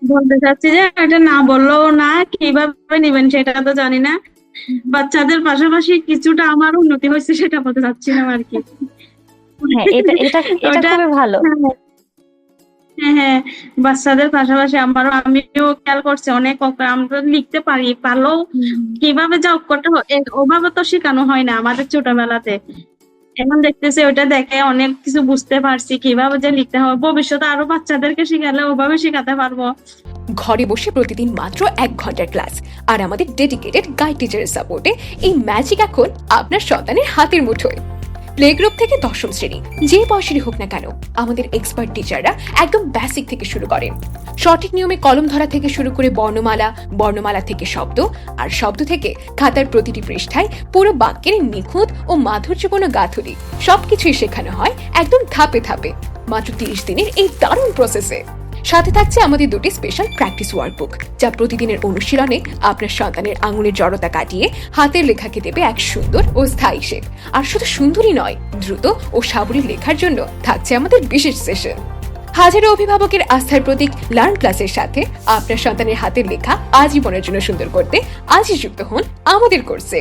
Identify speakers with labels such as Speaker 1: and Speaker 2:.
Speaker 1: বলতে চাচ্ছি যে এটা না বললেও না, কিভাবে নিবেন সেটা তো জানি না। বাচ্চাদের পাশাপাশি কিছুটা আমার উন্নতি হয়েছে সেটা বলতে চাচ্ছিলাম আর কি।
Speaker 2: হ্যাঁ, এটা এটা এটা
Speaker 1: ওটা
Speaker 2: খুবই ভালো।
Speaker 1: হ্যাঁ, হ্যাঁ, হ্যাঁ, বাচ্চাদের পাশাপাশি আমিও খেয়াল করছি অনেক আমরা লিখতে পারলেও
Speaker 2: হুম।
Speaker 1: কিভাবে যে অক্ষরটা ওভাবে তো শেখানো হয় না আমাদের ছোটবেলাতে। এখন দেখতেছি ওইটা দেখে অনেক কিছু বুঝতে পারছি, কিভাবে যে লিখতে হবে ভবিষ্যতে আরো বাচ্চাদেরকে শিখালে ওভাবে শিখাতে পারবো।
Speaker 3: ঘরে বসে প্রতিদিন মাত্র 1 ঘন্টার ক্লাস আর আমাদের ডেডিকেটেড গাইড টিচারের সাপোর্টে এই ম্যাজিক এখন আপনার সন্তানের হাতের মুঠোয়। প্লে গ্রুপ থেকে দশম শ্রেণী যে বয়সেরই হোক না কেন, আমাদের এক্সপার্ট টিচাররা একদম বেসিক থেকে শুরু করেন। সঠিক নিয়মে কলম ধরা থেকে শুরু করে বর্ণমালা, বর্ণমালা থেকে শব্দ, আর শব্দ থেকে খাতার প্রতিটি পৃষ্ঠায় পুরো বাক্যের নিখুঁত ও মাধুর্যপূর্ণ গাঁথুনি সবকিছুই শেখানো হয় একদম ধাপে ধাপে, মাত্র 30 দিনের এই দারুণ প্রসেসে। সাথে থাকছে আমাদের দুটি স্পেশাল প্র্যাকটিস ওয়ার্কবুক, যা প্রতিদিনের অনুশীলনে আপনার সন্তানের আঙুলের জড়তা কাটিয়ে হাতের লেখাকে দেবে এক সুন্দর ও স্থায়ী শেপ। আর শুধু সুন্দরই নয়, দ্রুত ও সাবলীল লেখার জন্য থাকছে আমাদের বিশেষ সেশন। হাজারো অভিভাবকের আস্থার প্রতীক লার্ন প্লাসের সাথে আপনার সন্তানের হাতের লেখা আজীবনের জন্য সুন্দর করতে আজই যুক্ত হন আমাদের কোর্সে।